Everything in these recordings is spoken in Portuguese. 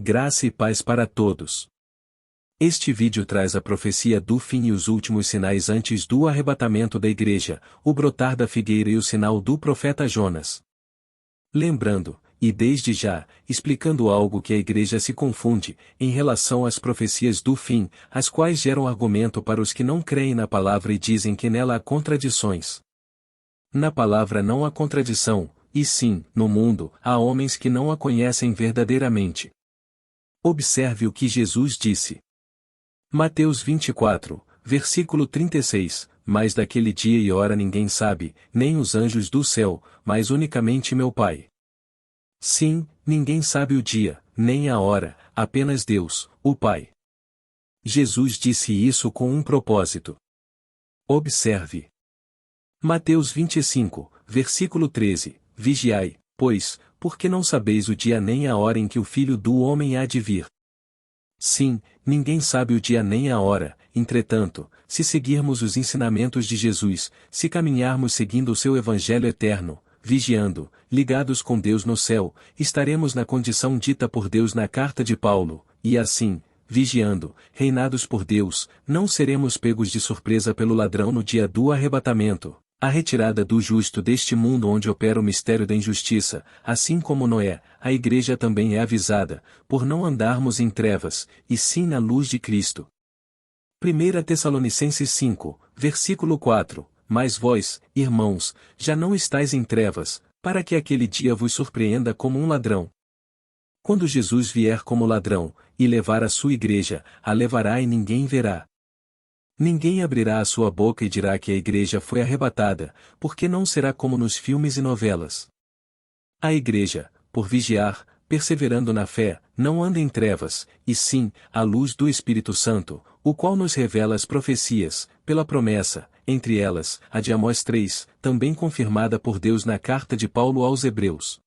Graça e paz para todos. Este vídeo traz a profecia do fim e os últimos sinais antes do arrebatamento da igreja, o brotar da figueira e o sinal do profeta Jonas. Lembrando, e desde já, explicando algo que a igreja se confunde, em relação às profecias do fim, as quais geram argumento para os que não creem na palavra e dizem que nela há contradições. Na palavra não há contradição, e sim, no mundo, há homens que não a conhecem verdadeiramente. Observe o que Jesus disse. Mateus 24, versículo 36, mas daquele dia e hora ninguém sabe, nem os anjos do céu, mas unicamente meu Pai. Sim, ninguém sabe o dia, nem a hora, apenas Deus, o Pai. Jesus disse isso com um propósito. Observe. Mateus 25, versículo 13, vigiai, pois, porque não sabeis o dia nem a hora em que o Filho do Homem há de vir. Sim, ninguém sabe o dia nem a hora, entretanto, se seguirmos os ensinamentos de Jesus, se caminharmos seguindo o seu Evangelho eterno, vigiando, ligados com Deus no céu, estaremos na condição dita por Deus na carta de Paulo, e assim, vigiando, reinados por Deus, não seremos pegos de surpresa pelo ladrão no dia do arrebatamento. A retirada do justo deste mundo onde opera o mistério da injustiça, assim como Noé, a igreja também é avisada, por não andarmos em trevas, e sim na luz de Cristo. 1 Tessalonicenses 5, versículo 4, mas vós, irmãos, já não estáis em trevas, para que aquele dia vos surpreenda como um ladrão. Quando Jesus vier como ladrão, e levar a sua igreja, a levará e ninguém verá. Ninguém abrirá a sua boca e dirá que a igreja foi arrebatada, porque não será como nos filmes e novelas. A igreja, por vigiar, perseverando na fé, não anda em trevas, e sim, à luz do Espírito Santo, o qual nos revela as profecias, pela promessa, entre elas, a de Amós 3, também confirmada por Deus na carta de Paulo aos Hebreus.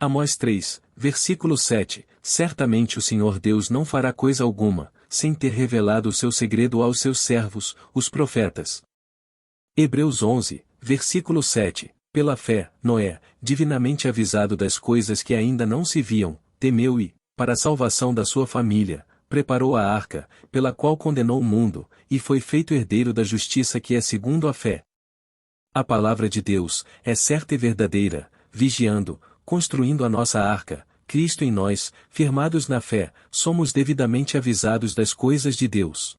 Amós 3, versículo 7, certamente o Senhor Deus não fará coisa alguma, sem ter revelado o seu segredo aos seus servos, os profetas. Hebreus 11, versículo 7, pela fé, Noé, divinamente avisado das coisas que ainda não se viam, temeu e, para a salvação da sua família, preparou a arca, pela qual condenou o mundo, e foi feito herdeiro da justiça que é segundo a fé. A palavra de Deus é certa e verdadeira, vigiando, construindo a nossa arca, Cristo em nós, firmados na fé, somos devidamente avisados das coisas de Deus.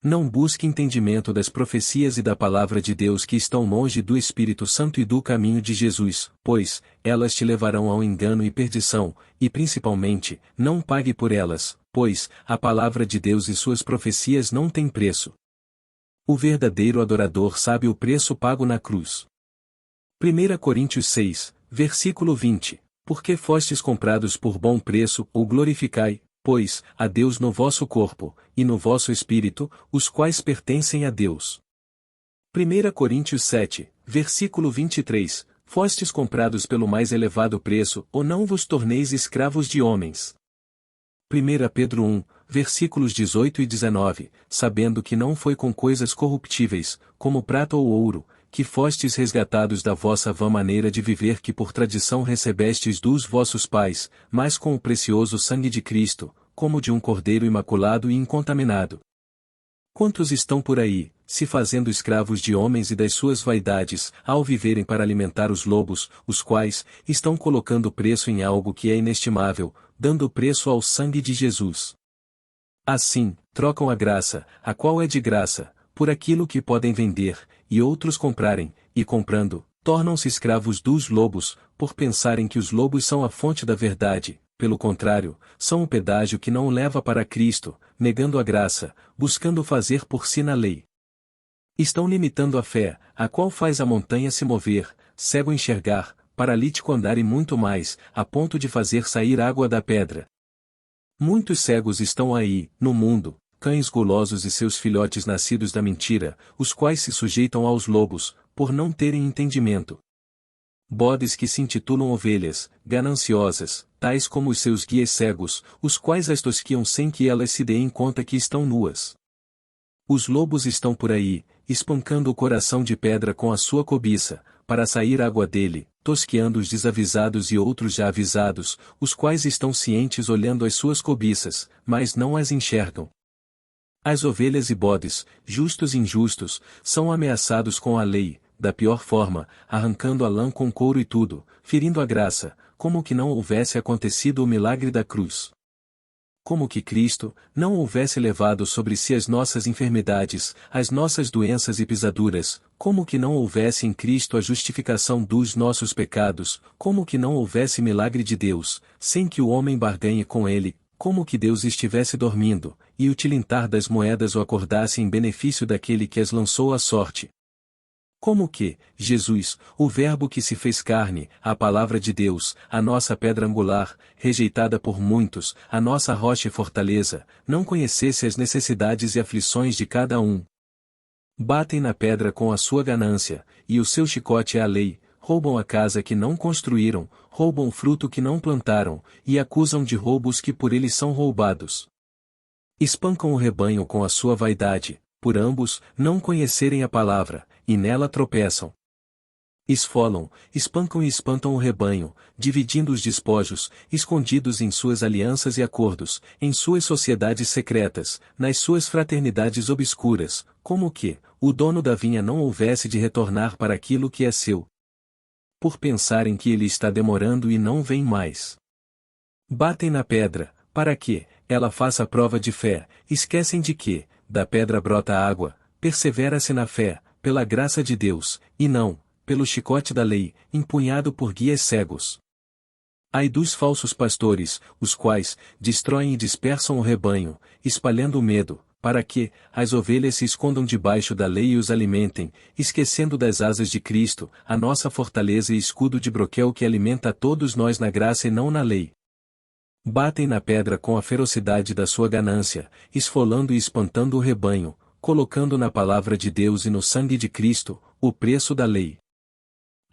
Não busque entendimento das profecias e da palavra de Deus que estão longe do Espírito Santo e do caminho de Jesus, pois, elas te levarão ao engano e perdição, e principalmente, não pague por elas, pois, a palavra de Deus e suas profecias não têm preço. O verdadeiro adorador sabe o preço pago na cruz. 1 Coríntios 6, versículo 20. Porque fostes comprados por bom preço, ou glorificai, pois, a Deus no vosso corpo, e no vosso espírito, os quais pertencem a Deus. 1 Coríntios 7, versículo 23, fostes comprados pelo mais elevado preço, ou não vos torneis escravos de homens. 1 Pedro 1, versículos 18 e 19, sabendo que não foi com coisas corruptíveis, como prata ou ouro, que fostes resgatados da vossa vã maneira de viver que por tradição recebestes dos vossos pais, mas com o precioso sangue de Cristo, como de um cordeiro imaculado e incontaminado. Quantos estão por aí, se fazendo escravos de homens e das suas vaidades, ao viverem para alimentar os lobos, os quais estão colocando preço em algo que é inestimável, dando preço ao sangue de Jesus. Assim, trocam a graça, a qual é de graça, por aquilo que podem vender, e outros comprarem, e comprando, tornam-se escravos dos lobos, por pensarem que os lobos são a fonte da verdade, pelo contrário, são o pedágio que não leva para Cristo, negando a graça, buscando fazer por si na lei. Estão limitando a fé, a qual faz a montanha se mover, cego enxergar, paralítico andar e muito mais, a ponto de fazer sair água da pedra. Muitos cegos estão aí, no mundo, cães gulosos e seus filhotes nascidos da mentira, os quais se sujeitam aos lobos, por não terem entendimento. Bodes que se intitulam ovelhas, gananciosas, tais como os seus guias cegos, os quais as tosquiam sem que elas se deem conta que estão nuas. Os lobos estão por aí, espancando o coração de pedra com a sua cobiça, para sair água dele, tosqueando os desavisados e outros já avisados, os quais estão cientes olhando as suas cobiças, mas não as enxergam. As ovelhas e bodes, justos e injustos, são ameaçados com a lei, da pior forma, arrancando a lã com couro e tudo, ferindo a graça, como que não houvesse acontecido o milagre da cruz. Como que Cristo não houvesse levado sobre si as nossas enfermidades, as nossas doenças e pisaduras, como que não houvesse em Cristo a justificação dos nossos pecados, como que não houvesse milagre de Deus, sem que o homem barganhe com ele, como que Deus estivesse dormindo, e o tilintar das moedas o acordasse em benefício daquele que as lançou à sorte. Como que, Jesus, o Verbo que se fez carne, a palavra de Deus, a nossa pedra angular, rejeitada por muitos, a nossa rocha e fortaleza, não conhecesse as necessidades e aflições de cada um. Batem na pedra com a sua ganância, e o seu chicote é a lei, roubam a casa que não construíram, roubam o fruto que não plantaram, e acusam de roubos que por eles são roubados. Espancam o rebanho com a sua vaidade, por ambos não conhecerem a palavra, e nela tropeçam. Esfolam, espancam e espantam o rebanho, dividindo os despojos, escondidos em suas alianças e acordos, em suas sociedades secretas, nas suas fraternidades obscuras, como que o dono da vinha não houvesse de retornar para aquilo que é seu. Por pensarem que ele está demorando e não vem mais. Batem na pedra, para que ela faça prova de fé, esquecem de que, da pedra brota água, persevera-se na fé, pela graça de Deus, e não, pelo chicote da lei, empunhado por guias cegos. Ai dos falsos pastores, os quais destroem e dispersam o rebanho, espalhando o medo, para que as ovelhas se escondam debaixo da lei e os alimentem, esquecendo das asas de Cristo, a nossa fortaleza e escudo de broquel que alimenta a todos nós na graça e não na lei. Batem na pedra com a ferocidade da sua ganância, esfolando e espantando o rebanho, colocando na palavra de Deus e no sangue de Cristo, o preço da lei.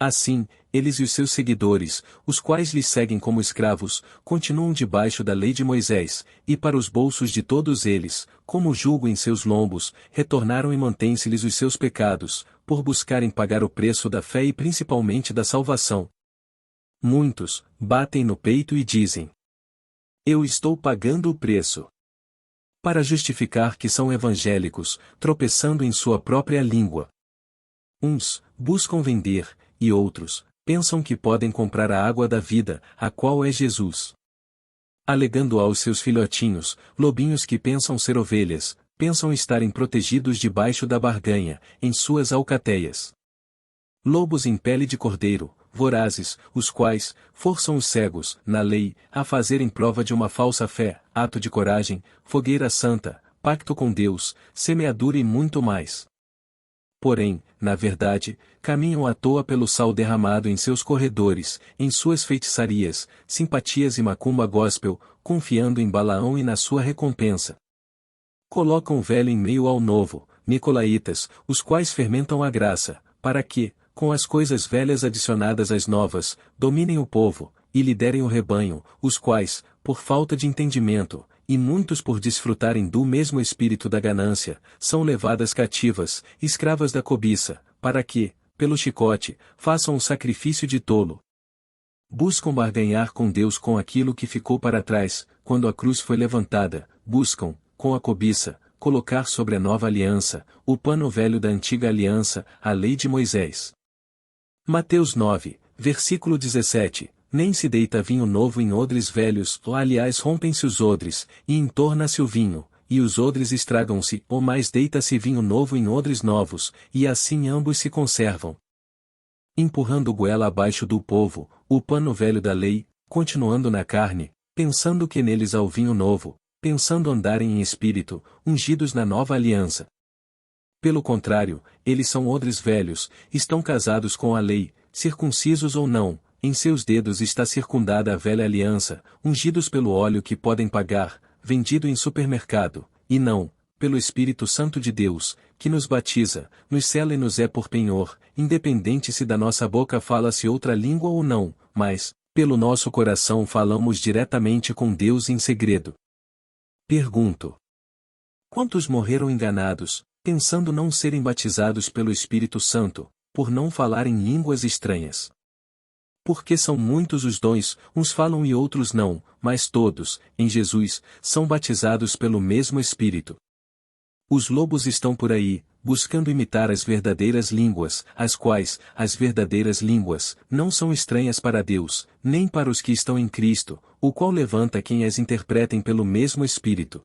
Assim, eles e os seus seguidores, os quais lhes seguem como escravos, continuam debaixo da lei de Moisés, e para os bolsos de todos eles, como julgo em seus lombos, retornaram e mantêm-se-lhes os seus pecados, por buscarem pagar o preço da fé e principalmente da salvação. Muitos, batem no peito e dizem: eu estou pagando o preço. Para justificar que são evangélicos, tropeçando em sua própria língua. Uns, buscam vender, e outros, pensam que podem comprar a água da vida, a qual é Jesus. Alegando aos seus filhotinhos, lobinhos que pensam ser ovelhas, pensam estarem protegidos debaixo da barganha, em suas alcateias. Lobos em pele de cordeiro, vorazes, os quais forçam os cegos, na lei, a fazerem prova de uma falsa fé, ato de coragem, fogueira santa, pacto com Deus, semeadura e muito mais. Porém, na verdade, caminham à toa pelo sal derramado em seus corredores, em suas feitiçarias, simpatias e macumba gospel, confiando em Balaão e na sua recompensa. Colocam o velho em meio ao novo, nicolaítas, os quais fermentam a graça, para que, com as coisas velhas adicionadas às novas, dominem o povo, e liderem o rebanho, os quais, por falta de entendimento, e muitos por desfrutarem do mesmo espírito da ganância, são levadas cativas, escravas da cobiça, para que, pelo chicote, façam o sacrifício de tolo. Buscam barganhar com Deus com aquilo que ficou para trás, quando a cruz foi levantada, buscam, com a cobiça, colocar sobre a nova aliança, o pano velho da antiga aliança, a lei de Moisés. Mateus 9, versículo 17, nem se deita vinho novo em odres velhos, ou aliás rompem-se os odres, e entorna-se o vinho, e os odres estragam-se, ou mais deita-se vinho novo em odres novos, e assim ambos se conservam. Empurrando goela abaixo do povo, o pano velho da lei, continuando na carne, pensando que neles há o vinho novo, pensando andarem em espírito, ungidos na nova aliança. Pelo contrário, eles são odres velhos, estão casados com a lei, circuncisos ou não, em seus dedos está circundada a velha aliança, ungidos pelo óleo que podem pagar, vendido em supermercado, e não, pelo Espírito Santo de Deus, que nos batiza, nos sela e nos é por penhor, independente se da nossa boca fala-se outra língua ou não, mas, pelo nosso coração falamos diretamente com Deus em segredo. Pergunto: quantos morreram enganados, pensando não serem batizados pelo Espírito Santo, por não falarem línguas estranhas? Porque são muitos os dons, uns falam e outros não, mas todos, em Jesus, são batizados pelo mesmo Espírito. Os lobos estão por aí, buscando imitar as verdadeiras línguas, as quais, as verdadeiras línguas, não são estranhas para Deus, nem para os que estão em Cristo, o qual levanta quem as interpretem pelo mesmo Espírito.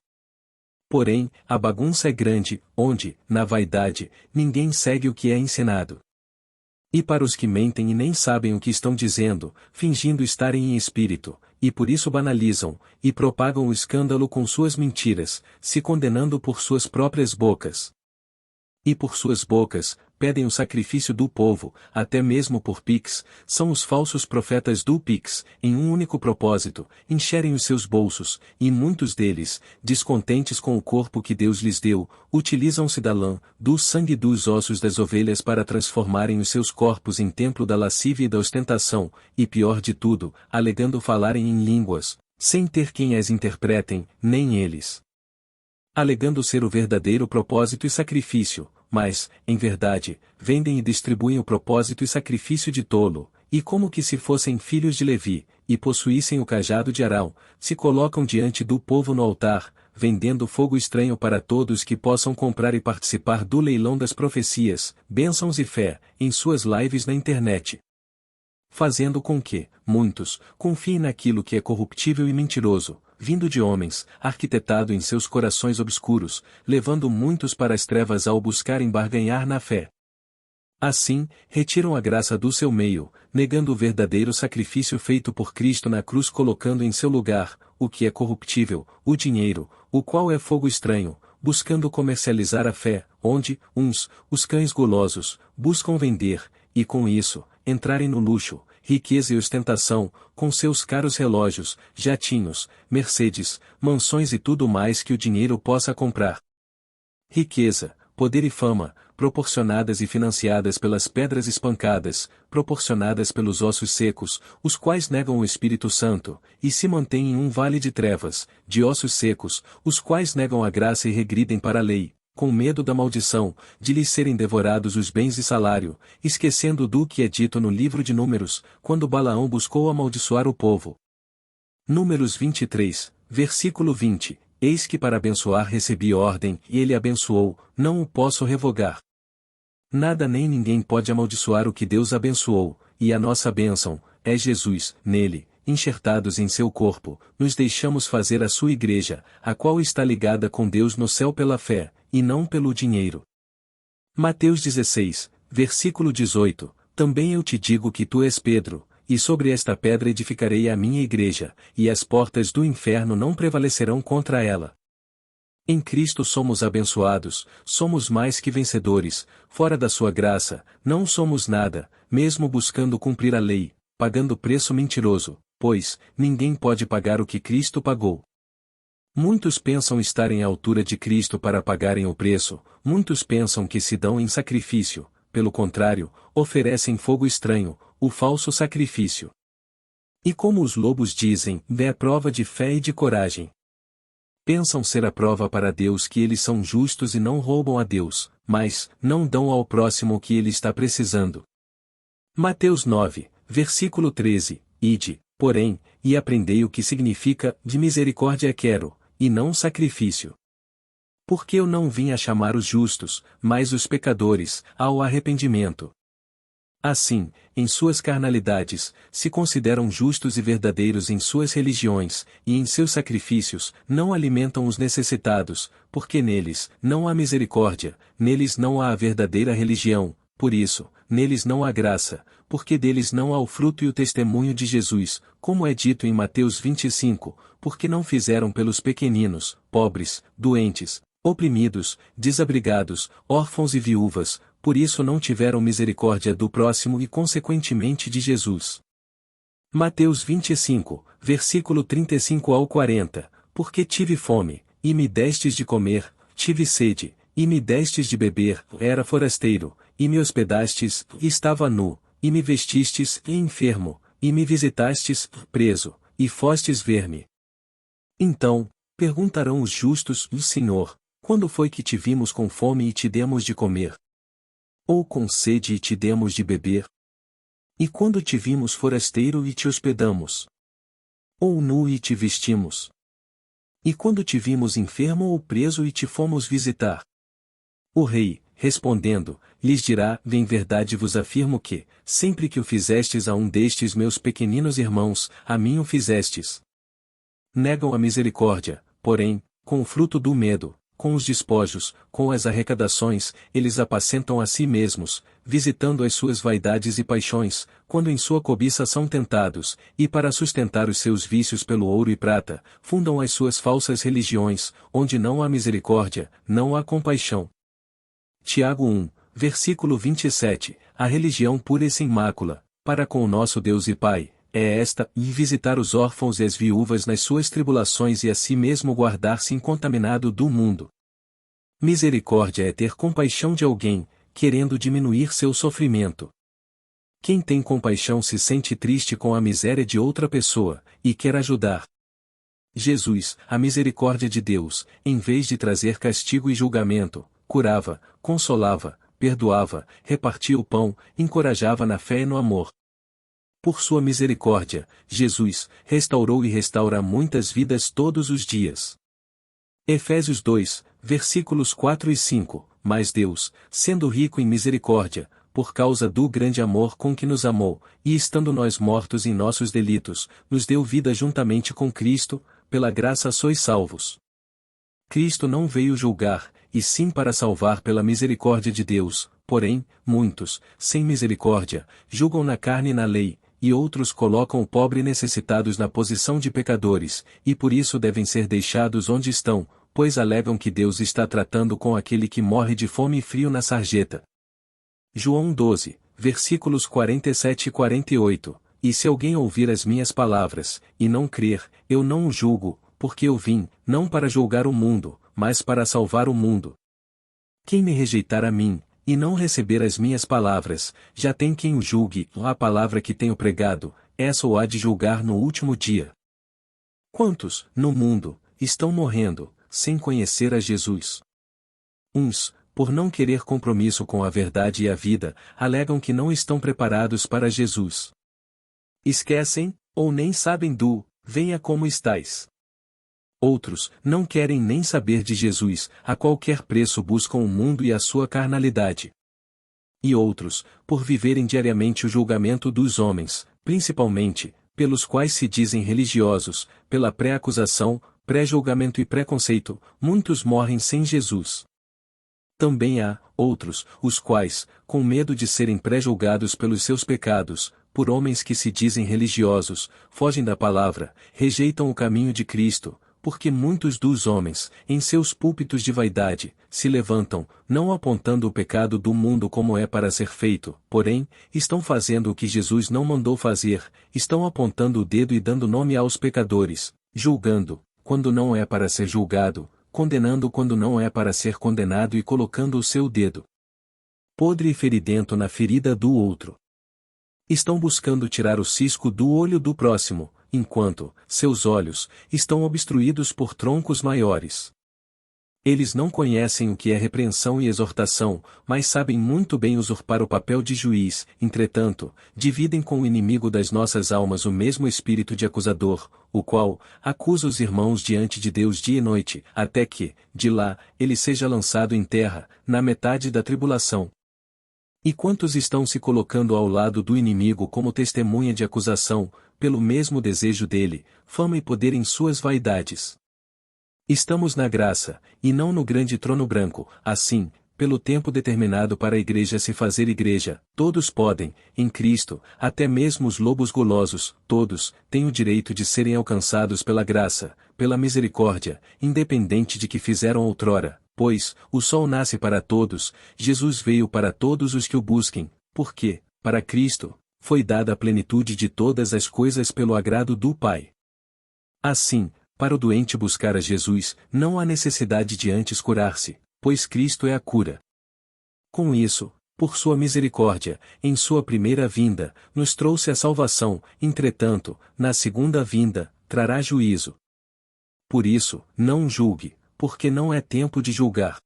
Porém, a bagunça é grande, onde, na vaidade, ninguém segue o que é ensinado. E para os que mentem e nem sabem o que estão dizendo, fingindo estarem em espírito, e por isso banalizam, e propagam o escândalo com suas mentiras, se condenando por suas próprias bocas. E por suas bocas, pedem o sacrifício do povo, até mesmo por Pix, são os falsos profetas do Pix, em um único propósito, encherem os seus bolsos, e muitos deles, descontentes com o corpo que Deus lhes deu, utilizam-se da lã, do sangue e dos ossos das ovelhas para transformarem os seus corpos em templo da lascívia e da ostentação, e pior de tudo, alegando falarem em línguas, sem ter quem as interpretem, nem eles. Alegando ser o verdadeiro propósito e sacrifício, mas, em verdade, vendem e distribuem o propósito e sacrifício de tolo, e como que se fossem filhos de Levi, e possuíssem o cajado de Arão, se colocam diante do povo no altar, vendendo fogo estranho para todos que possam comprar e participar do leilão das profecias, bênçãos e fé, em suas lives na internet. Fazendo com que, muitos, confiem naquilo que é corruptível e mentiroso, vindo de homens, arquitetado em seus corações obscuros, levando muitos para as trevas ao buscarem barganhar na fé. Assim, retiram a graça do seu meio, negando o verdadeiro sacrifício feito por Cristo na cruz, colocando em seu lugar, o que é corruptível, o dinheiro, o qual é fogo estranho, buscando comercializar a fé, onde, uns, os cães golosos, buscam vender, e com isso, entrarem no luxo, riqueza e ostentação, com seus caros relógios, jatinhos, Mercedes, mansões e tudo mais que o dinheiro possa comprar. Riqueza, poder e fama, proporcionadas e financiadas pelas pedras espancadas, proporcionadas pelos ossos secos, os quais negam o Espírito Santo, e se mantêm em um vale de trevas, de ossos secos, os quais negam a graça e regridem para a lei, com medo da maldição, de lhes serem devorados os bens e salário, esquecendo do que é dito no livro de Números, quando Balaão buscou amaldiçoar o povo. Números 23, versículo 20, eis que para abençoar recebi ordem, e ele abençoou, não o posso revogar. Nada nem ninguém pode amaldiçoar o que Deus abençoou, e a nossa bênção, é Jesus, nele, enxertados em seu corpo, nos deixamos fazer a sua igreja, a qual está ligada com Deus no céu pela fé, e não pelo dinheiro. Mateus 16, versículo 18, também eu te digo que tu és Pedro, e sobre esta pedra edificarei a minha igreja, e as portas do inferno não prevalecerão contra ela. Em Cristo somos abençoados, somos mais que vencedores, fora da sua graça, não somos nada, mesmo buscando cumprir a lei, pagando preço mentiroso, pois, ninguém pode pagar o que Cristo pagou. Muitos pensam estar à altura de Cristo para pagarem o preço, muitos pensam que se dão em sacrifício, pelo contrário, oferecem fogo estranho, o falso sacrifício. E como os lobos dizem, é prova de fé e de coragem. Pensam ser a prova para Deus que eles são justos e não roubam a Deus, mas não dão ao próximo o que ele está precisando. Mateus 9, versículo 13, ide, porém, e aprendei o que significa, de misericórdia quero, e não sacrifício. Porque eu não vim a chamar os justos, mas os pecadores, ao arrependimento. Assim, em suas carnalidades, se consideram justos e verdadeiros em suas religiões, e em seus sacrifícios, não alimentam os necessitados, porque neles, não há misericórdia, neles não há a verdadeira religião, por isso, neles não há graça, porque deles não há o fruto e o testemunho de Jesus, como é dito em Mateus 25, porque não fizeram pelos pequeninos, pobres, doentes, oprimidos, desabrigados, órfãos e viúvas, por isso não tiveram misericórdia do próximo e consequentemente de Jesus. Mateus 25, versículo 35 ao 40, porque tive fome, e me destes de comer, tive sede, e me destes de beber, era forasteiro, e me hospedastes, e estava nu, e me vestistes, e enfermo, e me visitastes, preso, e fostes ver-me. Então, perguntarão os justos, Senhor, quando foi que te vimos com fome e te demos de comer? Ou com sede e te demos de beber? E quando te vimos forasteiro e te hospedamos? Ou nu e te vestimos? E quando te vimos enfermo ou preso e te fomos visitar? O rei, respondendo, lhes dirá: em verdade vos afirmo que, sempre que o fizestes a um destes meus pequeninos irmãos, a mim o fizestes. Negam a misericórdia, porém, com o fruto do medo, com os despojos, com as arrecadações, eles apacentam a si mesmos, visitando as suas vaidades e paixões, quando em sua cobiça são tentados, e para sustentar os seus vícios pelo ouro e prata, fundam as suas falsas religiões, onde não há misericórdia, não há compaixão. Tiago 1, versículo 27, a religião pura e sem mácula, para com o nosso Deus e Pai, é esta, e visitar os órfãos e as viúvas nas suas tribulações e a si mesmo guardar-se incontaminado do mundo. Misericórdia é ter compaixão de alguém, querendo diminuir seu sofrimento. Quem tem compaixão se sente triste com a miséria de outra pessoa, e quer ajudar. Jesus, a misericórdia de Deus, em vez de trazer castigo e julgamento, curava, consolava, perdoava, repartia o pão, encorajava na fé e no amor. Por sua misericórdia, Jesus restaurou e restaura muitas vidas todos os dias. Efésios 2, versículos 4 e 5, mas Deus, sendo rico em misericórdia, por causa do grande amor com que nos amou, e estando nós mortos em nossos delitos, nos deu vida juntamente com Cristo, pela graça sois salvos. Cristo não veio julgar, e sim para salvar pela misericórdia de Deus, porém, muitos, sem misericórdia, julgam na carne e na lei, e outros colocam o pobre e necessitados na posição de pecadores, e por isso devem ser deixados onde estão, pois alegam que Deus está tratando com aquele que morre de fome e frio na sarjeta. João 12, versículos 47 e 48, e se alguém ouvir as minhas palavras, e não crer, eu não o julgo, porque eu vim, não para julgar o mundo, mas para salvar o mundo. Quem me rejeitar a mim, e não receber as minhas palavras, já tem quem o julgue, a palavra que tenho pregado, essa o há de julgar no último dia. Quantos, no mundo, estão morrendo, sem conhecer a Jesus? Uns, por não querer compromisso com a verdade e a vida, alegam que não estão preparados para Jesus. Esquecem, ou nem sabem do, venha como estais. Outros, não querem nem saber de Jesus, a qualquer preço buscam o mundo e a sua carnalidade. E outros, por viverem diariamente o julgamento dos homens, principalmente, pelos quais se dizem religiosos, pela pré-acusação, pré-julgamento e preconceito, muitos morrem sem Jesus. Também há, outros, os quais, com medo de serem pré-julgados pelos seus pecados, por homens que se dizem religiosos, fogem da palavra, rejeitam o caminho de Cristo, porque muitos dos homens, em seus púlpitos de vaidade, se levantam, não apontando o pecado do mundo como é para ser feito, porém, estão fazendo o que Jesus não mandou fazer, estão apontando o dedo e dando nome aos pecadores, julgando, quando não é para ser julgado, condenando quando não é para ser condenado e colocando o seu dedo podre e feridento na ferida do outro. Estão buscando tirar o cisco do olho do próximo, enquanto seus olhos estão obstruídos por troncos maiores. Eles não conhecem o que é repreensão e exortação, mas sabem muito bem usurpar o papel de juiz, entretanto, dividem com o inimigo das nossas almas o mesmo espírito de acusador, o qual acusa os irmãos diante de Deus dia e noite, até que, de lá, ele seja lançado em terra, na metade da tribulação. E quantos estão se colocando ao lado do inimigo como testemunha de acusação, pelo mesmo desejo dele, fama e poder em suas vaidades? Estamos na graça, e não no grande trono branco, assim, pelo tempo determinado para a igreja se fazer igreja, todos podem, em Cristo, até mesmo os lobos gulosos, todos, têm o direito de serem alcançados pela graça, pela misericórdia, independente de que fizeram outrora, pois, o sol nasce para todos, Jesus veio para todos os que o busquem, porque, para Cristo, foi dada a plenitude de todas as coisas pelo agrado do Pai. Assim, para o doente buscar a Jesus, não há necessidade de antes curar-se, pois Cristo é a cura. Com isso, por sua misericórdia, em sua primeira vinda, nos trouxe a salvação, entretanto, na segunda vinda, trará juízo. Por isso, não julgue, porque não é tempo de julgar.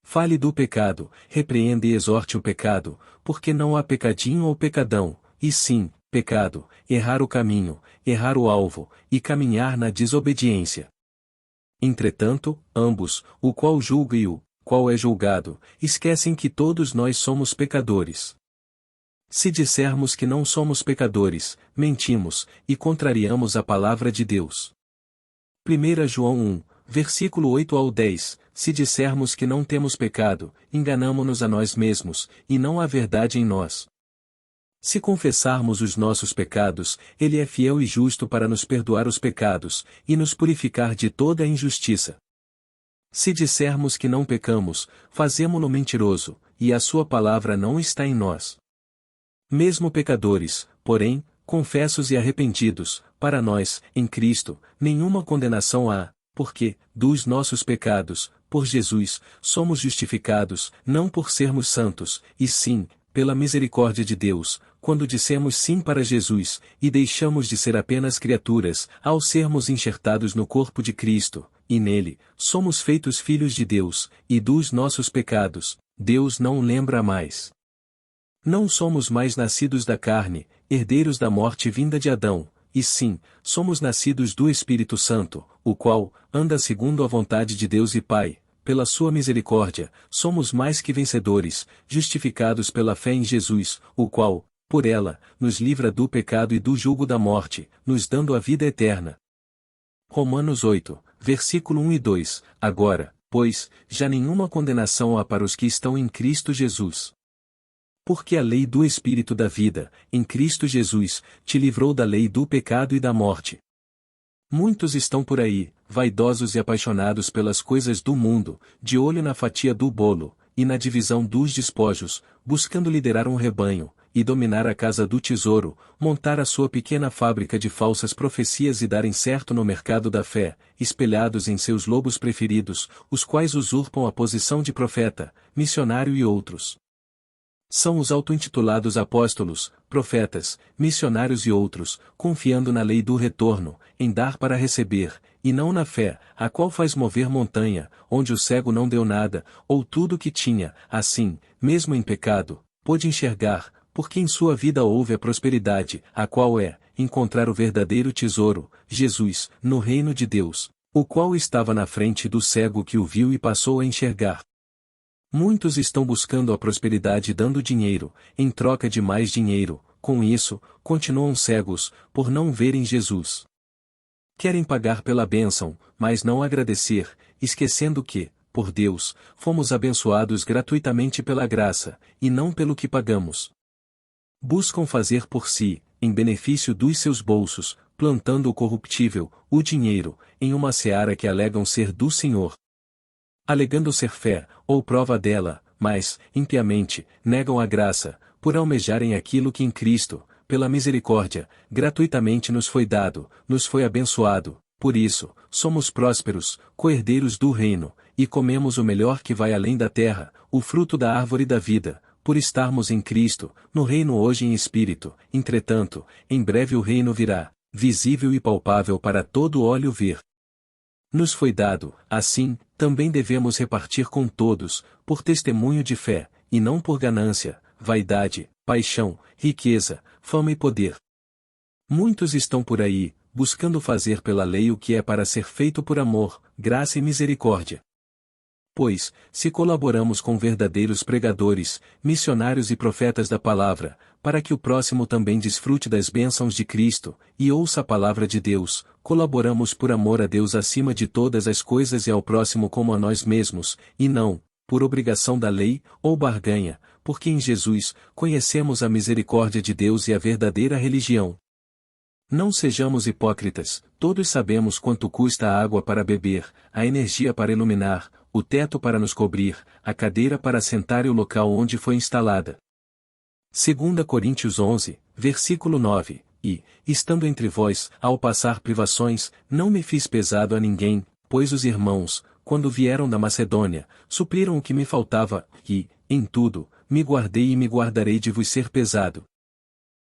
Fale do pecado, repreenda e exorte o pecado, porque não há pecadinho ou pecadão, e sim, pecado, errar o caminho, errar o alvo, e caminhar na desobediência. Entretanto, ambos, o qual julga e o qual é julgado, esquecem que todos nós somos pecadores. Se dissermos que não somos pecadores, mentimos, e contrariamos a palavra de Deus. 1 João 1, versículo 8 ao 10, se dissermos que não temos pecado, enganamo-nos a nós mesmos, e não há verdade em nós. Se confessarmos os nossos pecados, Ele é fiel e justo para nos perdoar os pecados, e nos purificar de toda a injustiça. Se dissermos que não pecamos, fazemo-lo mentiroso, e a sua palavra não está em nós. Mesmo pecadores, porém, confessos e arrependidos, para nós, em Cristo, nenhuma condenação há, porque, dos nossos pecados, por Jesus, somos justificados, não por sermos santos, e sim, pela misericórdia de Deus, quando dissemos sim para Jesus, e deixamos de ser apenas criaturas, ao sermos enxertados no corpo de Cristo, e nele, somos feitos filhos de Deus, e dos nossos pecados, Deus não lembra mais. Não somos mais nascidos da carne, herdeiros da morte vinda de Adão, e sim, somos nascidos do Espírito Santo, o qual, anda segundo a vontade de Deus e Pai. Pela sua misericórdia, somos mais que vencedores, justificados pela fé em Jesus, o qual, por ela, nos livra do pecado e do jugo da morte, nos dando a vida eterna. Romanos 8, versículo 1 e 2, agora, pois, já nenhuma condenação há para os que estão em Cristo Jesus. Porque a lei do Espírito da vida, em Cristo Jesus, te livrou da lei do pecado e da morte. Muitos estão por aí, vaidosos e apaixonados pelas coisas do mundo, de olho na fatia do bolo, e na divisão dos despojos, buscando liderar um rebanho, e dominar a casa do tesouro, montar a sua pequena fábrica de falsas profecias e darem certo no mercado da fé, espelhados em seus lobos preferidos, os quais usurpam a posição de profeta, missionário e outros. São os auto-intitulados apóstolos, profetas, missionários e outros, confiando na lei do retorno, em dar para receber, e não na fé, a qual faz mover montanha, onde o cego não deu nada, ou tudo o que tinha, assim, mesmo em pecado, pôde enxergar, porque em sua vida houve a prosperidade, a qual é, encontrar o verdadeiro tesouro, Jesus, no reino de Deus, o qual estava na frente do cego que o viu e passou a enxergar. Muitos estão buscando a prosperidade dando dinheiro, em troca de mais dinheiro, com isso, continuam cegos, por não verem Jesus. Querem pagar pela bênção, mas não agradecer, esquecendo que, por Deus, fomos abençoados gratuitamente pela graça, e não pelo que pagamos. Buscam fazer por si, em benefício dos seus bolsos, plantando o corruptível, o dinheiro, em uma seara que alegam ser do Senhor. Alegando ser fé, ou prova dela, mas, impiamente, negam a graça, por almejarem aquilo que em Cristo, pela misericórdia, gratuitamente nos foi dado, nos foi abençoado, por isso, somos prósperos, co-herdeiros do reino, e comemos o melhor que vai além da terra, o fruto da árvore da vida, por estarmos em Cristo, no reino hoje em espírito, entretanto, em breve o reino virá, visível e palpável para todo olho ver. Nos foi dado, assim, também devemos repartir com todos, por testemunho de fé, e não por ganância, vaidade, paixão, riqueza, fama e poder. Muitos estão por aí, buscando fazer pela lei o que é para ser feito por amor, graça e misericórdia. Pois, se colaboramos com verdadeiros pregadores, missionários e profetas da palavra, para que o próximo também desfrute das bênçãos de Cristo, e ouça a palavra de Deus, colaboramos por amor a Deus acima de todas as coisas e ao próximo como a nós mesmos, e não, por obrigação da lei, ou barganha, porque em Jesus, conhecemos a misericórdia de Deus e a verdadeira religião. Não sejamos hipócritas, todos sabemos quanto custa a água para beber, a energia para iluminar, o teto para nos cobrir, a cadeira para sentar e o local onde foi instalada. 2 Coríntios 11, versículo 9, e, estando entre vós, ao passar privações, não me fiz pesado a ninguém, pois os irmãos, quando vieram da Macedônia, supriram o que me faltava, e, em tudo, me guardei e me guardarei de vos ser pesado.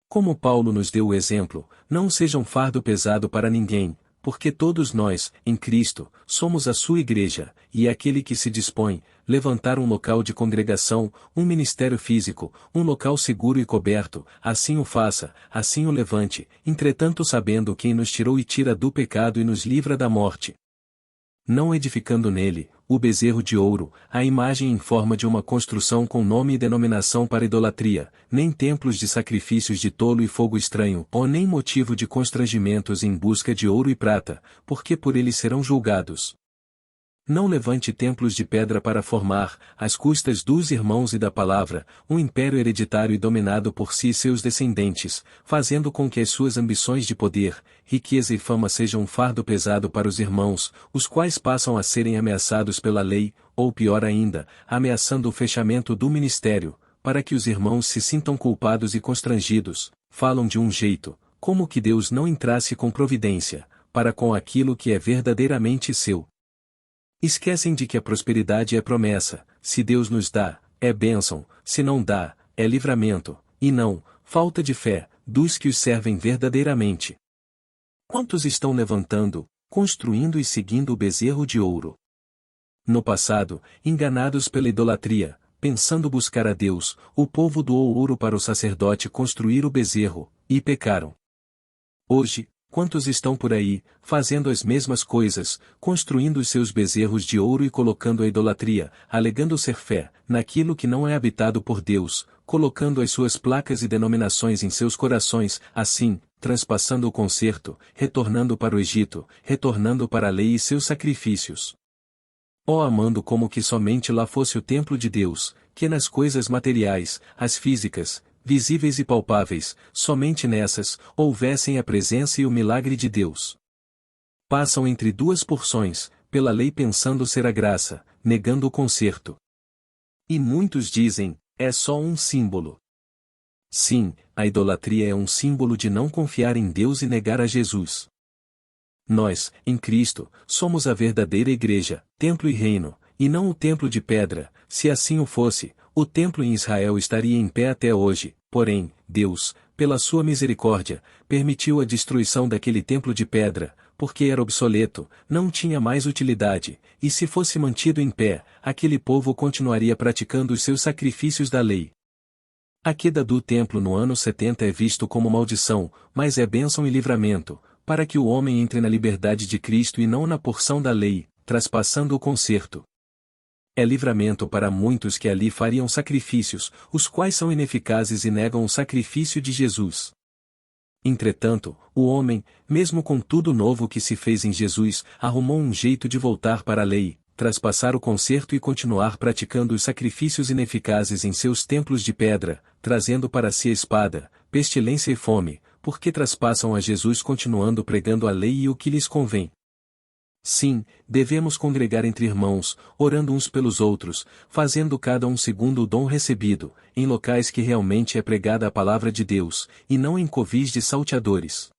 Como Paulo nos deu o exemplo, não sejam fardo pesado para ninguém, porque todos nós, em Cristo, somos a sua igreja, e aquele que se dispõe, levantar um local de congregação, um ministério físico, um local seguro e coberto, assim o faça, assim o levante, entretanto sabendo quem nos tirou e tira do pecado e nos livra da morte. Não edificando nele, o bezerro de ouro, a imagem em forma de uma construção com nome e denominação para idolatria, nem templos de sacrifícios de tolo e fogo estranho, ou nem motivo de constrangimentos em busca de ouro e prata, porque por eles serão julgados. Não levante templos de pedra para formar, às custas dos irmãos e da palavra, um império hereditário e dominado por si e seus descendentes, fazendo com que as suas ambições de poder, riqueza e fama sejam um fardo pesado para os irmãos, os quais passam a serem ameaçados pela lei, ou pior ainda, ameaçando o fechamento do ministério, para que os irmãos se sintam culpados e constrangidos, falam de um jeito, como que Deus não entrasse com providência, para com aquilo que é verdadeiramente seu. Esquecem de que a prosperidade é promessa, se Deus nos dá, é bênção, se não dá, é livramento, e não, falta de fé, dos que os servem verdadeiramente. Quantos estão levantando, construindo e seguindo o bezerro de ouro? No passado, enganados pela idolatria, pensando buscar a Deus, o povo doou ouro para o sacerdote construir o bezerro, e pecaram. Hoje, quantos estão por aí, fazendo as mesmas coisas, construindo os seus bezerros de ouro e colocando a idolatria, alegando ser fé, naquilo que não é habitado por Deus, colocando as suas placas e denominações em seus corações, assim, transpassando o concerto, retornando para o Egito, retornando para a lei e seus sacrifícios. Ó, amando como que somente lá fosse o templo de Deus, que nas coisas materiais, as físicas, visíveis e palpáveis, somente nessas, houvessem a presença e o milagre de Deus. Passam entre duas porções, pela lei pensando ser a graça, negando o concerto. E muitos dizem, é só um símbolo. Sim, a idolatria é um símbolo de não confiar em Deus e negar a Jesus. Nós, em Cristo, somos a verdadeira igreja, templo e reino, e não o templo de pedra. Se assim o fosse, o templo em Israel estaria em pé até hoje, porém, Deus, pela sua misericórdia, permitiu a destruição daquele templo de pedra, porque era obsoleto, não tinha mais utilidade, e se fosse mantido em pé, aquele povo continuaria praticando os seus sacrifícios da lei. A queda do templo no ano 70 é visto como maldição, mas é bênção e livramento, para que o homem entre na liberdade de Cristo e não na porção da lei, traspassando o concerto. É livramento para muitos que ali fariam sacrifícios, os quais são ineficazes e negam o sacrifício de Jesus. Entretanto, o homem, mesmo com tudo novo que se fez em Jesus, arrumou um jeito de voltar para a lei, traspassar o concerto e continuar praticando os sacrifícios ineficazes em seus templos de pedra, trazendo para si a espada, pestilência e fome, porque traspassam a Jesus continuando pregando a lei e o que lhes convém. Sim, devemos congregar entre irmãos, orando uns pelos outros, fazendo cada um segundo o dom recebido, em locais que realmente é pregada a palavra de Deus, e não em covis de salteadores.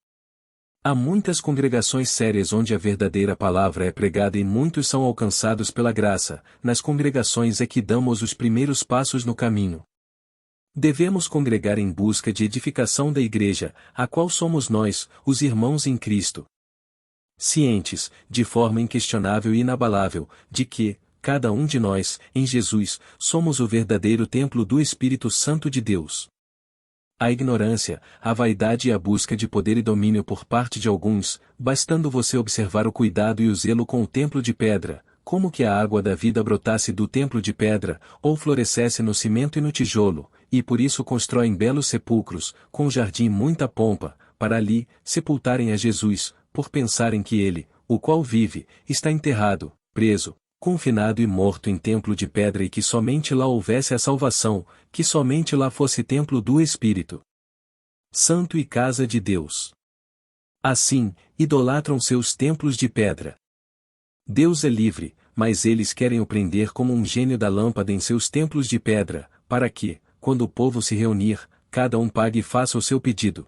Há muitas congregações sérias onde a verdadeira palavra é pregada e muitos são alcançados pela graça, nas congregações é que damos os primeiros passos no caminho. Devemos congregar em busca de edificação da igreja, a qual somos nós, os irmãos em Cristo. Cientes, de forma inquestionável e inabalável, de que, cada um de nós, em Jesus, somos o verdadeiro templo do Espírito Santo de Deus. A ignorância, a vaidade e a busca de poder e domínio por parte de alguns, bastando você observar o cuidado e o zelo com o templo de pedra, como que a água da vida brotasse do templo de pedra, ou florescesse no cimento e no tijolo, e por isso constroem belos sepulcros, com jardim e muita pompa, para ali, sepultarem a Jesus, por pensarem que ele, o qual vive, está enterrado, preso, confinado e morto em templo de pedra e que somente lá houvesse a salvação, que somente lá fosse templo do Espírito Santo e casa de Deus. Assim, idolatram seus templos de pedra. Deus é livre, mas eles querem o prender como um gênio da lâmpada em seus templos de pedra, para que, quando o povo se reunir, cada um pague e faça o seu pedido.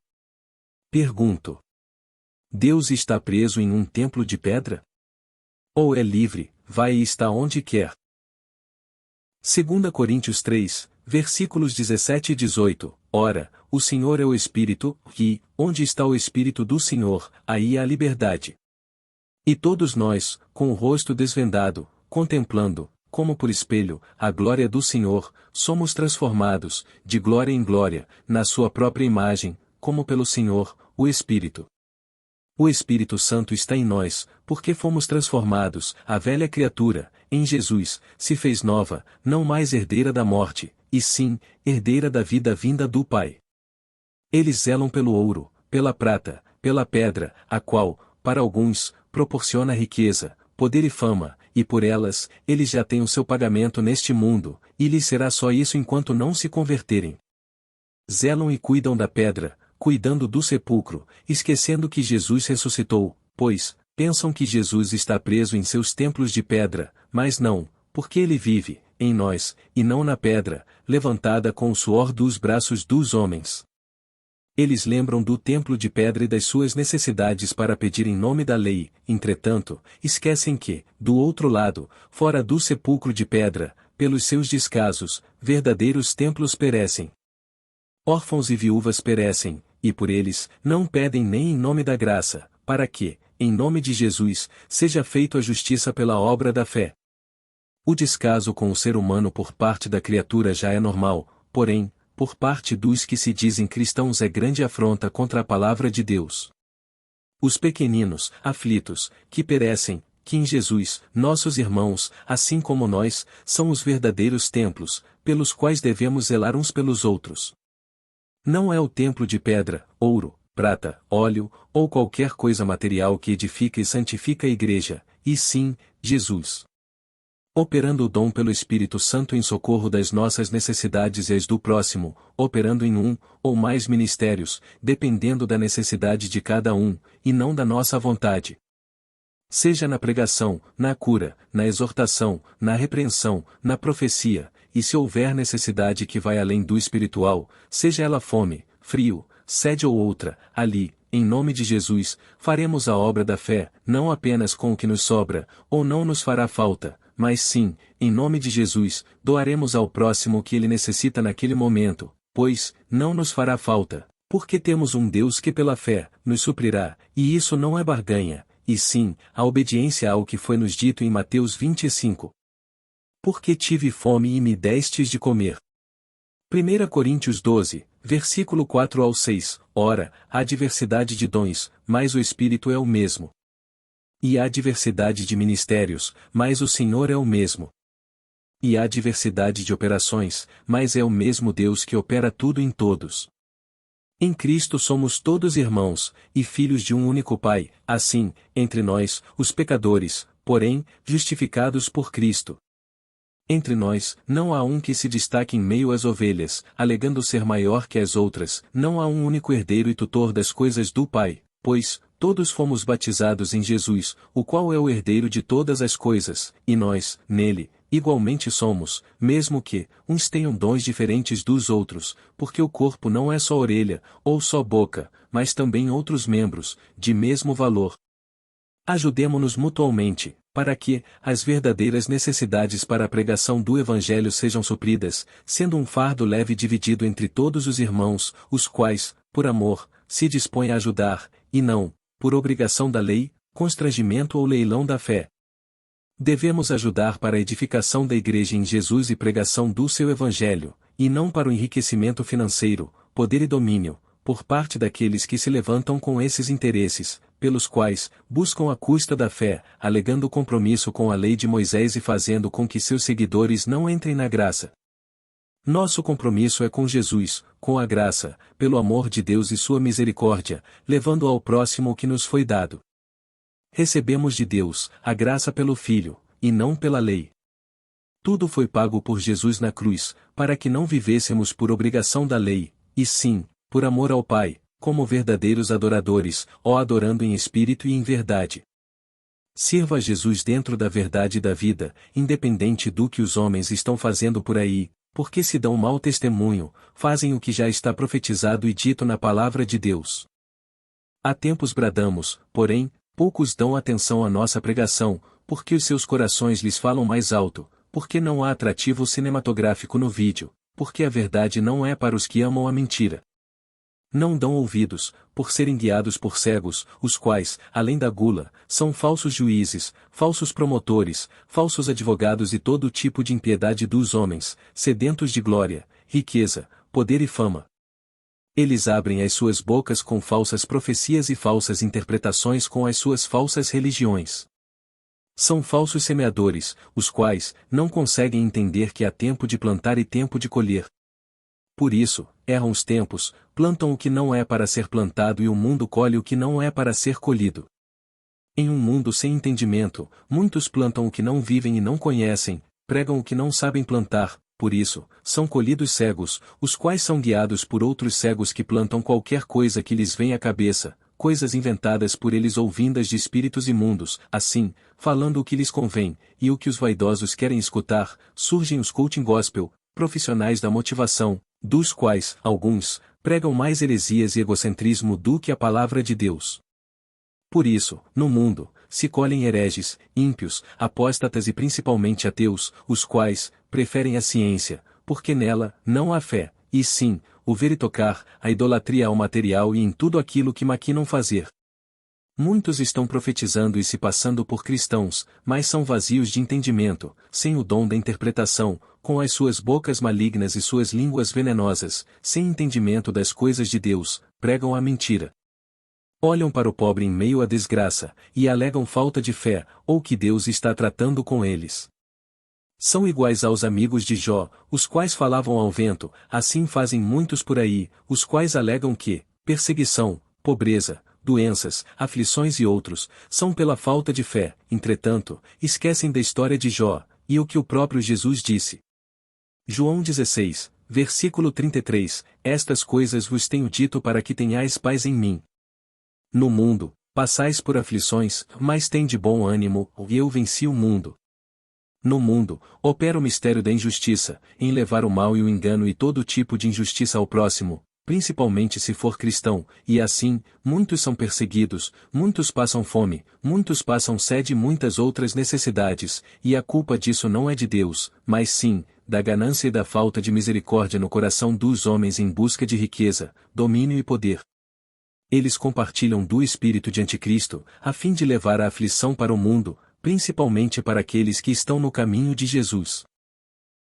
Pergunto: Deus está preso em um templo de pedra? Ou é livre, vai e está onde quer? 2 Coríntios 3, versículos 17 e 18. Ora, o Senhor é o Espírito, e, onde está o Espírito do Senhor, aí há liberdade. E todos nós, com o rosto desvendado, contemplando, como por espelho, a glória do Senhor, somos transformados, de glória em glória, na sua própria imagem, como pelo Senhor, o Espírito. O Espírito Santo está em nós, porque fomos transformados, a velha criatura, em Jesus, se fez nova, não mais herdeira da morte, e sim, herdeira da vida vinda do Pai. Eles zelam pelo ouro, pela prata, pela pedra, a qual, para alguns, proporciona riqueza, poder e fama, e por elas, eles já têm o seu pagamento neste mundo, e lhes será só isso enquanto não se converterem. Zelam e cuidam da pedra, cuidando do sepulcro, esquecendo que Jesus ressuscitou, pois, pensam que Jesus está preso em seus templos de pedra, mas não, porque ele vive, em nós, e não na pedra, levantada com o suor dos braços dos homens. Eles lembram do templo de pedra e das suas necessidades para pedir em nome da lei, entretanto, esquecem que, do outro lado, fora do sepulcro de pedra, pelos seus descasos, verdadeiros templos perecem. Órfãos e viúvas perecem, e por eles, não pedem nem em nome da graça, para que, em nome de Jesus, seja feito a justiça pela obra da fé. O descaso com o ser humano por parte da criatura já é normal, porém, por parte dos que se dizem cristãos é grande afronta contra a palavra de Deus. Os pequeninos, aflitos, que perecem, que em Jesus, nossos irmãos, assim como nós, são os verdadeiros templos, pelos quais devemos zelar uns pelos outros. Não é o templo de pedra, ouro, prata, óleo, ou qualquer coisa material que edifica e santifica a igreja, e sim, Jesus. Operando o dom pelo Espírito Santo em socorro das nossas necessidades e as do próximo, operando em um, ou mais ministérios, dependendo da necessidade de cada um, e não da nossa vontade. Seja na pregação, na cura, na exortação, na repreensão, na profecia, e se houver necessidade que vai além do espiritual, seja ela fome, frio, sede ou outra, ali, em nome de Jesus, faremos a obra da fé, não apenas com o que nos sobra, ou não nos fará falta, mas sim, em nome de Jesus, doaremos ao próximo o que ele necessita naquele momento, pois, não nos fará falta, porque temos um Deus que pela fé, nos suprirá, e isso não é barganha, e sim, a obediência ao que foi nos dito em Mateus 25. Porque tive fome e me destes de comer. 1 Coríntios 12, versículo 4 ao 6, ora, há diversidade de dons, mas o Espírito é o mesmo. E há diversidade de ministérios, mas o Senhor é o mesmo. E há diversidade de operações, mas é o mesmo Deus que opera tudo em todos. Em Cristo somos todos irmãos, e filhos de um único Pai, assim, entre nós, os pecadores, porém, justificados por Cristo. Entre nós, não há um que se destaque em meio às ovelhas, alegando ser maior que as outras, não há um único herdeiro e tutor das coisas do Pai, pois, todos fomos batizados em Jesus, o qual é o herdeiro de todas as coisas, e nós, nele, igualmente somos, mesmo que, uns tenham dons diferentes dos outros, porque o corpo não é só orelha, ou só boca, mas também outros membros, de mesmo valor. Ajudemo-nos mutualmente, para que, as verdadeiras necessidades para a pregação do Evangelho sejam supridas, sendo um fardo leve dividido entre todos os irmãos, os quais, por amor, se dispõem a ajudar, e não, por obrigação da lei, constrangimento ou leilão da fé. Devemos ajudar para a edificação da Igreja em Jesus e pregação do seu Evangelho, e não para o enriquecimento financeiro, poder e domínio, por parte daqueles que se levantam com esses interesses, pelos quais buscam a custa da fé, alegando compromisso com a lei de Moisés e fazendo com que seus seguidores não entrem na graça. Nosso compromisso é com Jesus, com a graça, pelo amor de Deus e sua misericórdia, levando ao próximo o que nos foi dado. Recebemos de Deus a graça pelo Filho, e não pela lei. Tudo foi pago por Jesus na cruz, para que não vivêssemos por obrigação da lei, e sim, por amor ao Pai, como verdadeiros adoradores, adorando em espírito e em verdade. Sirva a Jesus dentro da verdade e da vida, independente do que os homens estão fazendo por aí, porque se dão mau testemunho, fazem o que já está profetizado e dito na palavra de Deus. Há tempos bradamos, porém, poucos dão atenção à nossa pregação, porque os seus corações lhes falam mais alto, porque não há atrativo cinematográfico no vídeo, porque a verdade não é para os que amam a mentira. Não dão ouvidos, por serem guiados por cegos, os quais, além da gula, são falsos juízes, falsos promotores, falsos advogados e todo tipo de impiedade dos homens, sedentos de glória, riqueza, poder e fama. Eles abrem as suas bocas com falsas profecias e falsas interpretações com as suas falsas religiões. São falsos semeadores, os quais não conseguem entender que há tempo de plantar e tempo de colher. Por isso, erram os tempos, plantam o que não é para ser plantado e o mundo colhe o que não é para ser colhido. Em um mundo sem entendimento, muitos plantam o que não vivem e não conhecem, pregam o que não sabem plantar, por isso, são colhidos cegos, os quais são guiados por outros cegos que plantam qualquer coisa que lhes vem à cabeça, coisas inventadas por eles ou vindas de espíritos imundos, assim, falando o que lhes convém, e o que os vaidosos querem escutar, surgem os coaching gospel, profissionais da motivação, dos quais, alguns, pregam mais heresias e egocentrismo do que a palavra de Deus. Por isso, no mundo, se colhem hereges, ímpios, apóstatas e principalmente ateus, os quais preferem a ciência, porque nela não há fé, e sim, o ver e tocar, a idolatria ao material e em tudo aquilo que maquinam fazer. Muitos estão profetizando e se passando por cristãos, mas são vazios de entendimento, sem o dom da interpretação, com as suas bocas malignas e suas línguas venenosas, sem entendimento das coisas de Deus, pregam a mentira. Olham para o pobre em meio à desgraça, e alegam falta de fé, ou que Deus está tratando com eles. São iguais aos amigos de Jó, os quais falavam ao vento, assim fazem muitos por aí, os quais alegam que perseguição, pobreza, doenças, aflições e outros, são pela falta de fé, entretanto, esquecem da história de Jó, e o que o próprio Jesus disse. João 16, versículo 33, estas coisas vos tenho dito para que tenhais paz em mim. No mundo, passais por aflições, mas tende bom ânimo, e eu venci o mundo. No mundo, opera o mistério da injustiça, em levar o mal e o engano e todo tipo de injustiça ao próximo, principalmente se for cristão, e assim, muitos são perseguidos, muitos passam fome, muitos passam sede e muitas outras necessidades, e a culpa disso não é de Deus, mas sim, da ganância e da falta de misericórdia no coração dos homens em busca de riqueza, domínio e poder. Eles compartilham do espírito de Anticristo, a fim de levar a aflição para o mundo, principalmente para aqueles que estão no caminho de Jesus.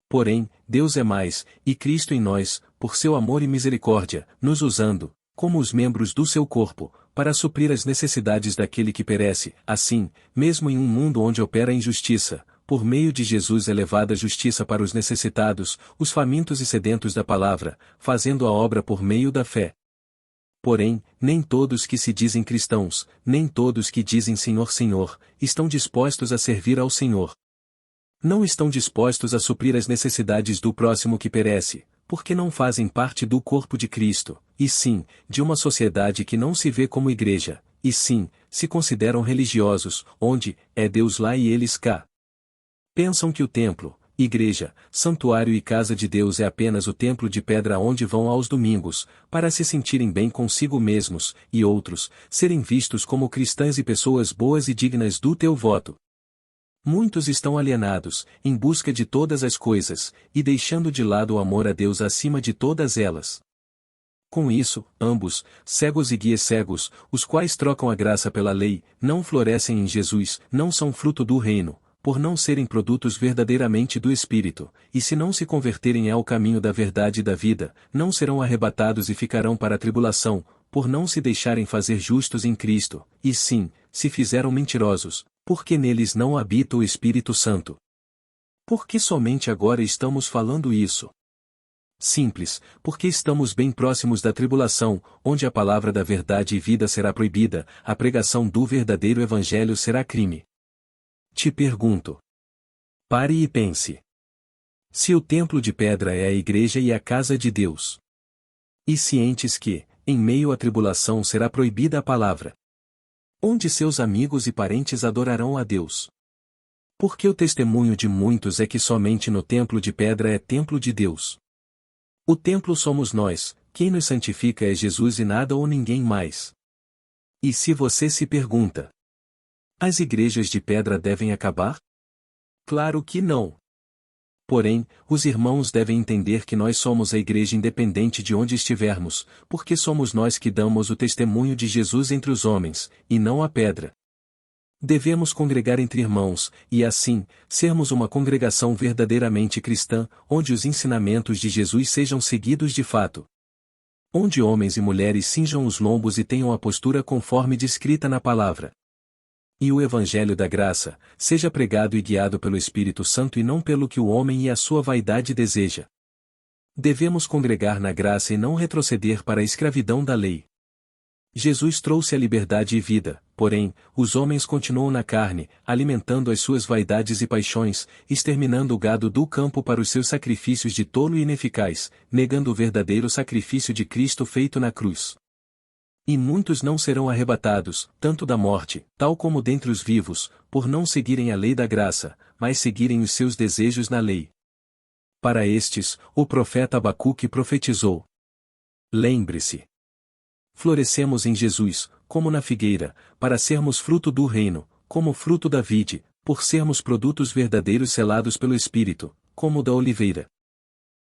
Porém, Deus é mais, e Cristo em nós, por seu amor e misericórdia, nos usando, como os membros do seu corpo, para suprir as necessidades daquele que perece, assim, mesmo em um mundo onde opera a injustiça, por meio de Jesus é levada a justiça para os necessitados, os famintos e sedentos da palavra, fazendo a obra por meio da fé. Porém, nem todos que se dizem cristãos, nem todos que dizem Senhor, Senhor, estão dispostos a servir ao Senhor. Não estão dispostos a suprir as necessidades do próximo que perece, porque não fazem parte do corpo de Cristo, e sim, de uma sociedade que não se vê como igreja, e sim, se consideram religiosos, onde é Deus lá e eles cá. Pensam que o templo, igreja, santuário e casa de Deus é apenas o templo de pedra onde vão aos domingos, para se sentirem bem consigo mesmos, e outros, serem vistos como cristãs e pessoas boas e dignas do teu voto. Muitos estão alienados, em busca de todas as coisas, e deixando de lado o amor a Deus acima de todas elas. Com isso, ambos, cegos e guias cegos, os quais trocam a graça pela lei, não florescem em Jesus, não são fruto do reino, por não serem produtos verdadeiramente do Espírito, e se não se converterem ao caminho da verdade e da vida, não serão arrebatados e ficarão para a tribulação, por não se deixarem fazer justos em Cristo, e sim, se fizeram mentirosos, porque neles não habita o Espírito Santo. Por que somente agora estamos falando isso? Simples, porque estamos bem próximos da tribulação, onde a palavra da verdade e vida será proibida, a pregação do verdadeiro Evangelho será crime. Te pergunto. Pare e pense. Se o templo de pedra é a igreja e a casa de Deus, e cientes que, em meio à tribulação será proibida a palavra, onde seus amigos e parentes adorarão a Deus? Porque o testemunho de muitos é que somente no templo de pedra é templo de Deus. O templo somos nós, quem nos santifica é Jesus e nada ou ninguém mais. E se você se pergunta, as igrejas de pedra devem acabar? Claro que não. Porém, os irmãos devem entender que nós somos a igreja independente de onde estivermos, porque somos nós que damos o testemunho de Jesus entre os homens, e não a pedra. Devemos congregar entre irmãos, e assim, sermos uma congregação verdadeiramente cristã, onde os ensinamentos de Jesus sejam seguidos de fato. Onde homens e mulheres cinjam os lombos e tenham a postura conforme descrita na palavra. E o Evangelho da Graça, seja pregado e guiado pelo Espírito Santo e não pelo que o homem e a sua vaidade deseja. Devemos congregar na graça e não retroceder para a escravidão da lei. Jesus trouxe a liberdade e vida, porém, os homens continuam na carne, alimentando as suas vaidades e paixões, exterminando o gado do campo para os seus sacrifícios de tolo e ineficaz, negando o verdadeiro sacrifício de Cristo feito na cruz. E muitos não serão arrebatados, tanto da morte, tal como dentre os vivos, por não seguirem a lei da graça, mas seguirem os seus desejos na lei. Para estes, o profeta Abacuque profetizou. Lembre-se. Florescemos em Jesus, como na figueira, para sermos fruto do reino, como fruto da vide, por sermos produtos verdadeiros selados pelo Espírito, como o da oliveira.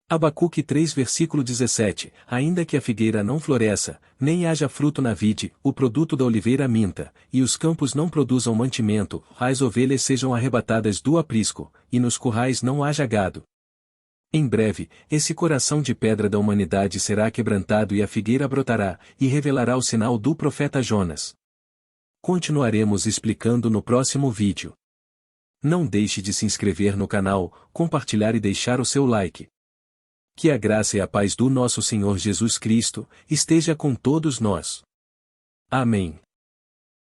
Abacuque 3 versículo 17, ainda que a figueira não floresça, nem haja fruto na vide, o produto da oliveira minta, e os campos não produzam mantimento, as ovelhas sejam arrebatadas do aprisco, e nos currais não haja gado. Em breve, esse coração de pedra da humanidade será quebrantado e a figueira brotará, e revelará o sinal do profeta Jonas. Continuaremos explicando no próximo vídeo. Não deixe de se inscrever no canal, compartilhar e deixar o seu like. Que a graça e a paz do nosso Senhor Jesus Cristo esteja com todos nós. Amém.